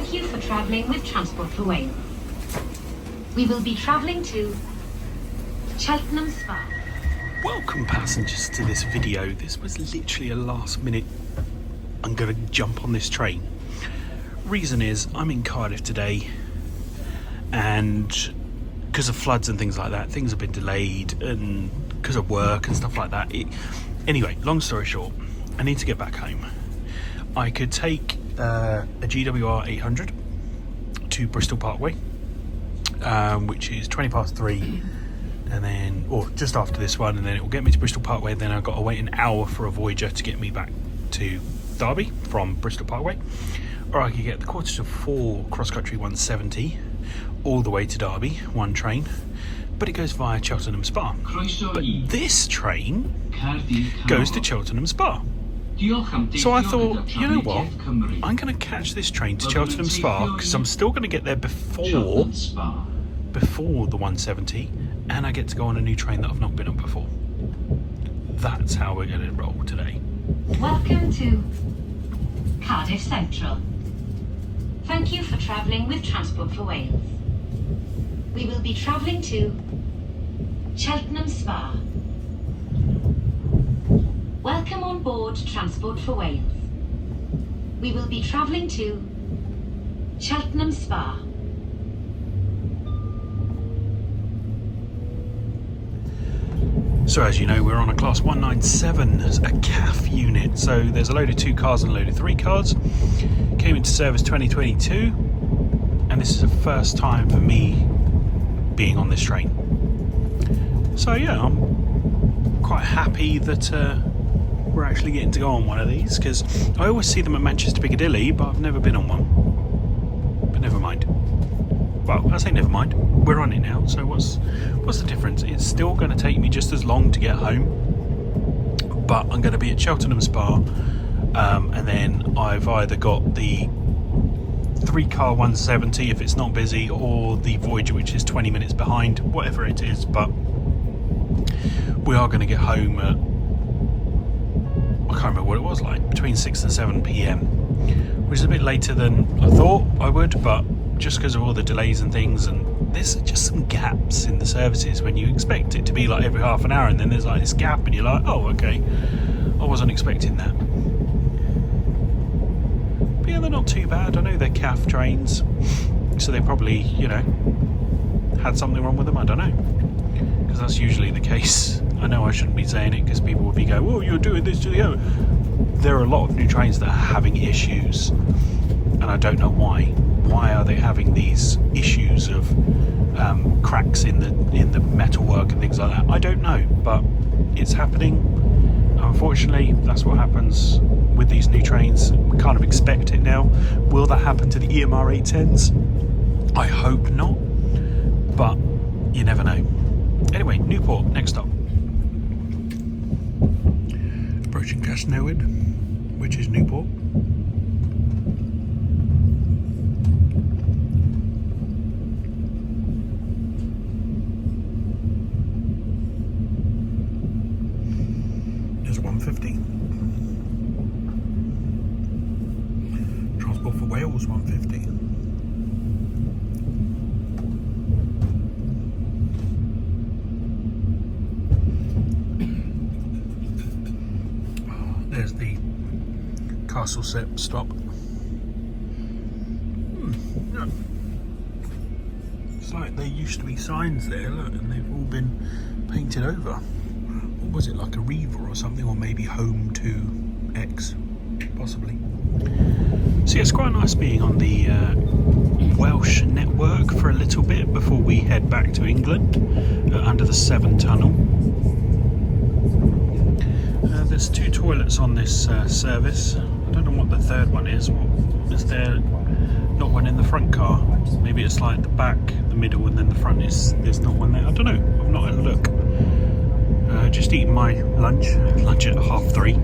Thank you for travelling with Transport for Wales. We will be travelling to Cheltenham Spa. Welcome passengers to this video. This was literally a last minute, I'm going to jump on this train. Reason is I'm in Cardiff today, and because of floods and things like that, things have been delayed, and because of work and stuff like that. Anyway, long story short, I need to get back home. I could take a GWR 800 to Bristol Parkway, which is 3:20, and then, or just after this one, and then it will get me to Bristol Parkway. Then I've got to wait an hour for a Voyager to get me back to Derby from Bristol Parkway. Or I could get the 4:45 cross-country 170 all the way to Derby, one train, but it goes via Cheltenham Spa. But this train goes to Cheltenham Spa. So I thought, you know what, I'm going to catch this train to Cheltenham Spa because I'm still going to get there before the 170, and I get to go on a new train that I've not been on before. That's how we're going to roll today. Welcome to Cardiff Central. Thank you for travelling with Transport for Wales. We will be travelling to Cheltenham Spa. Welcome on board Transport for Wales. We will be travelling to Cheltenham Spa. So as you know, we're on a class 197, a CAF unit. So there's a load of 2 cars and a load of 3 cars. Came into service 2022, and this is the first time for me being on this train. So yeah, I'm quite happy that we're actually getting to go on one of these, because I always see them at Manchester Piccadilly, but I've never been on one. But never mind. Well, I say never mind. We're on it now, so what's the difference? It's still going to take me just as long to get home, but I'm going to be at Cheltenham Spa, and then I've either got the 3-car 170 if it's not busy, or the Voyager, which is 20 minutes behind, whatever it is. But we are going to get home at, I can't remember what it was, like between 6 and 7 p.m, which is a bit later than I thought I would, but just because of all the delays and things, and there's just some gaps in the services when you expect it to be like every half an hour, and then there's like this gap and you're like, oh okay, I wasn't expecting that. But yeah, they're not too bad. I know they're CAF trains, so they probably, you know, had something wrong with them, I don't know, because that's usually the case. I know I shouldn't be saying it because people would be going, oh, you're doing this to the other. There are a lot of new trains that are having issues, and I don't know why. Why are they having these issues of cracks in the metalwork and things like that? I don't know, but it's happening. Unfortunately, that's what happens with these new trains. We kind of expect it now. Will that happen to the EMR 810s? I hope not, but you never know. Anyway, Newport, next stop. Approaching Cheltenham, which is Newport. There's 150. Transport for Wales 150. There's the Castle Sep stop. Yeah. It's like there used to be signs there, look, and they've all been painted over. What was it, like a Reaver or something, or maybe Home to X, possibly. So yeah, it's quite nice being on the Welsh network for a little bit before we head back to England under the Severn Tunnel. There's 2 toilets on this service. I don't know what the third one is. Is there not one in the front car? Maybe it's like the back, the middle, and then the front is, there's not one there. I don't know. I've not had a look. Just eating my lunch at 3:30.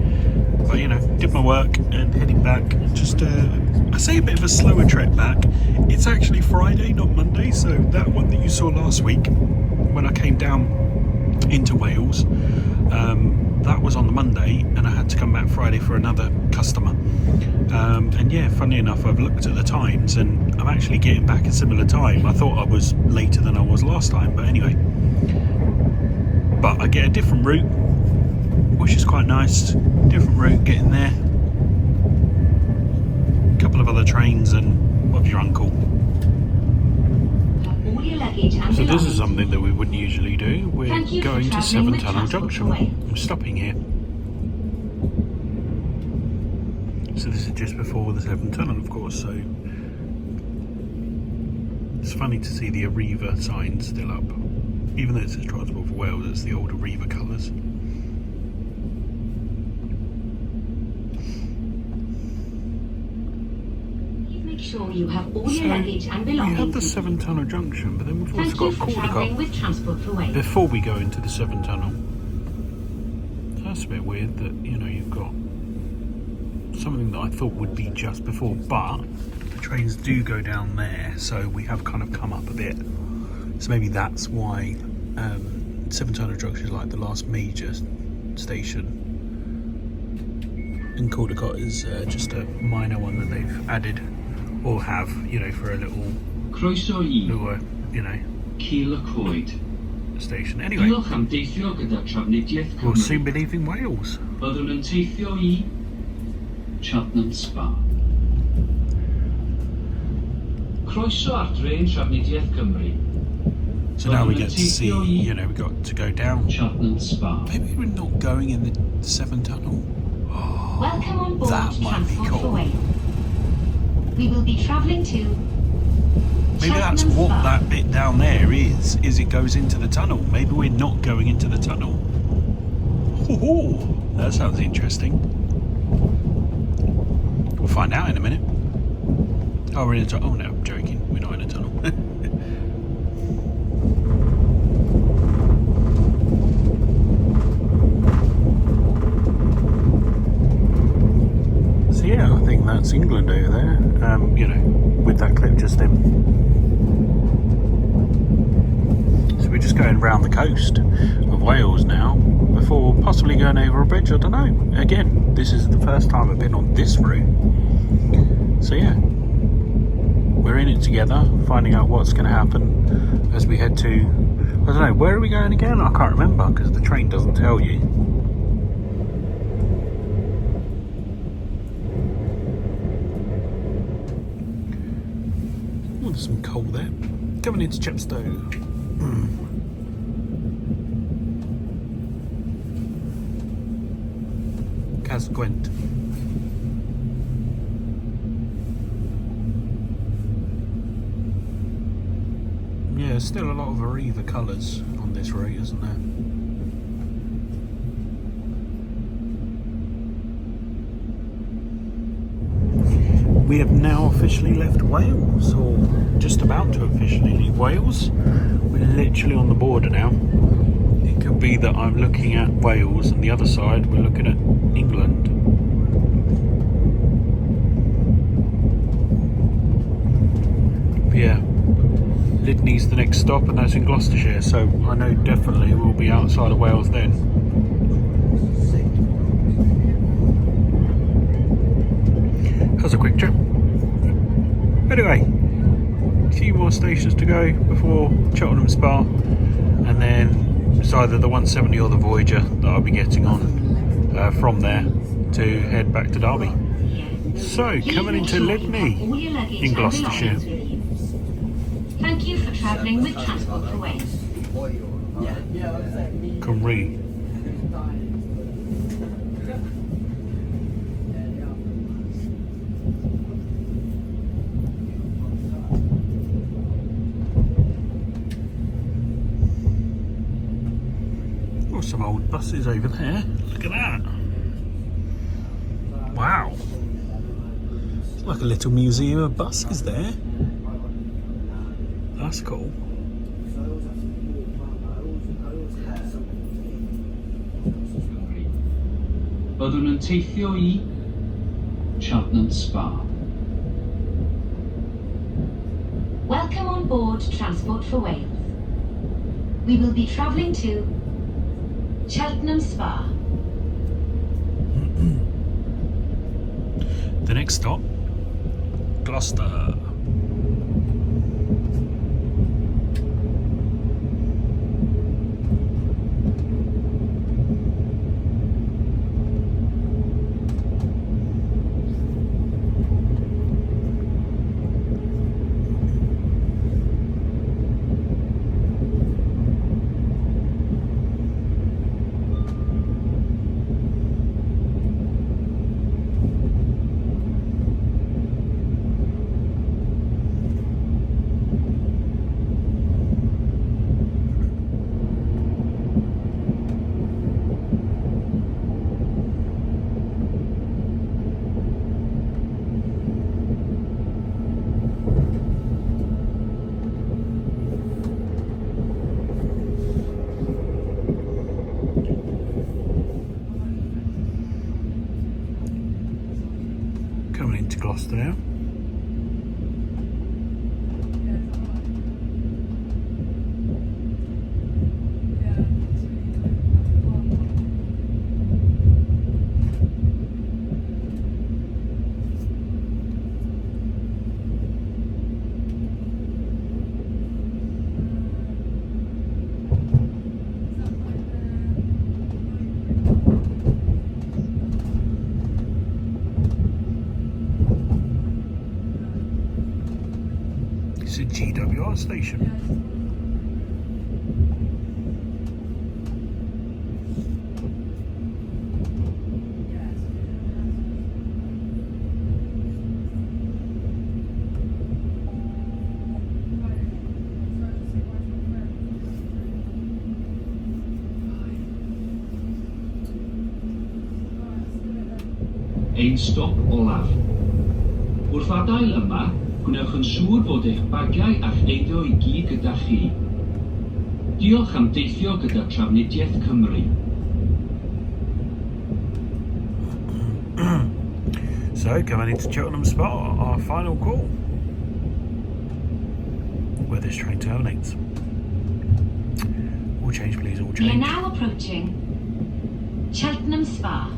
But you know, did my work and heading back. Just I say a bit of a slower trek back. It's actually Friday, not Monday. So that one that you saw last week when I came down into Wales, That was on the Monday, and I had to come back Friday for another customer. And yeah, funny enough, I've looked at the times and I'm actually getting back a similar time. I thought I was later than I was last time, but anyway. But I get a different route, which is quite nice. Different route getting there. A couple of other trains and what of your uncle. So this is something that we wouldn't usually do. We're going to Severn Tunnel Junction. I'm stopping here. So this is just before the Severn Tunnel, of course, so it's funny to see the Arriva sign still up. Even though it says Transport for Wales, it's the old Arriva colours. Sure you have all your luggage and belongings. We have the Severn Tunnel Junction, but then we've also got Caldicott with Transport for Wales before we go into the Severn Tunnel. So that's a bit weird that, you know, you've got something that I thought would be just before, but the trains do go down there, so we have kind of come up a bit. So maybe that's why Severn Tunnel Junction is like the last major station, and Caldicott is just a minor one that they've added. Or have, you know, for a little, you know, station. Anyway, we'll soon be leaving Wales. Cheltenham Spa. So now we get to see, you know, we got to go down. Cheltenham Spa. Maybe we're not going in the Severn Tunnel. Oh, welcome on board that might be Transport for cool. Wales. We will be travelling to Maybe that's what that bit down there is it goes into the tunnel. Maybe we're not going into the tunnel. Ooh, that sounds interesting. We'll find out in a minute. Oh, we're in a tunnel. Oh no, I'm joking. We're not in a tunnel. So yeah, I think that's England over there. You know, with that clip just in. So we're just going round the coast of Wales now, before possibly going over a bridge. I don't know. Again, this is the first time I've been on this route. So yeah, we're in it together, finding out what's going to happen as we head to, I don't know, where are we going again? I can't remember because the train doesn't tell you. Oh, there's some coal there. Coming into Chepstow. Casgwent. Yeah, there's still a lot of Arriva colours on this route, isn't there? We have now officially left Wales, or just about to officially leave Wales. We're literally on the border now. It could be that I'm looking at Wales and the other side we're looking at England. But yeah, Lydney's the next stop and that's in Gloucestershire, so I know definitely we'll be outside of Wales then. That was a quick trip. Anyway, a few more stations to go before Cheltenham Spa, and then it's either the 170 or the Voyager that I'll be getting on from there to head back to Derby. So, coming into Lydney in Gloucestershire. Thank you for travelling with Transport for Wales. Cymru. Oh, some old buses over there. Look at that. Wow. It's like a little museum of buses there. That's cool. Byddwn yn teithio I Cheltenham Spa. Welcome on board Transport for Wales. We will be travelling to Cheltenham Spa. The next stop, Gloucester. Coming into Gloucester now. It's a GWR station. Ein stop olaf. Wrth adael yma, gwnewch yn siŵr fod eich bagiau a'ch eiddo I gyd gyda chi. Diolch am deithio gyda Trafnidiaeth Cymru. So, coming into Cheltenham Spa, our final call, where this train terminates. All change, please, all We are change. now approaching Cheltenham Spa,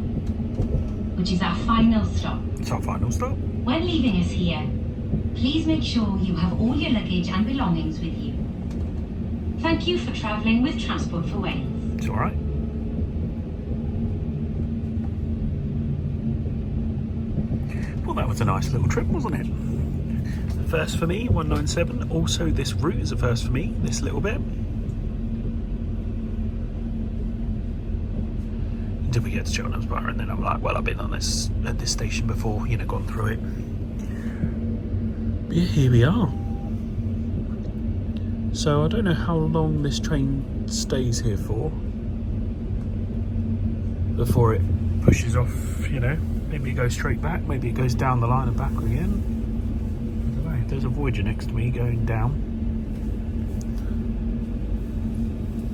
which is our final stop. It's our final stop. When leaving us here, please make sure you have all your luggage and belongings with you. Thank you for travelling with Transport for Wales. It's alright. Well, that was a nice little trip, wasn't it? First for me, 197. Also, this route is a first for me, this little bit. Until we get to Cheltenham Spa, and then I'm like, well, I've been on this at this station before, you know, gone through it. But yeah, here we are. So I don't know how long this train stays here for before it pushes off, you know. Maybe it goes straight back, maybe it goes down the line and back again. I don't know. There's a Voyager next to me going down.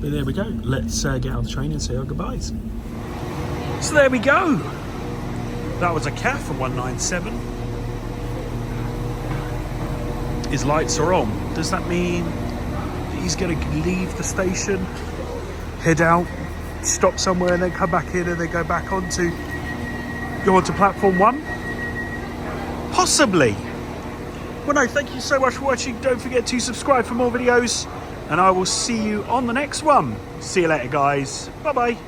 But there we go. Let's get out of the train and say our goodbyes. So there we go. That was a CAF from 197. His lights are on. Does that mean he's going to leave the station, head out, stop somewhere and then come back in and then go onto platform 1? Possibly. Well, no, thank you so much for watching. Don't forget to subscribe for more videos and I will see you on the next one. See you later, guys. Bye-bye.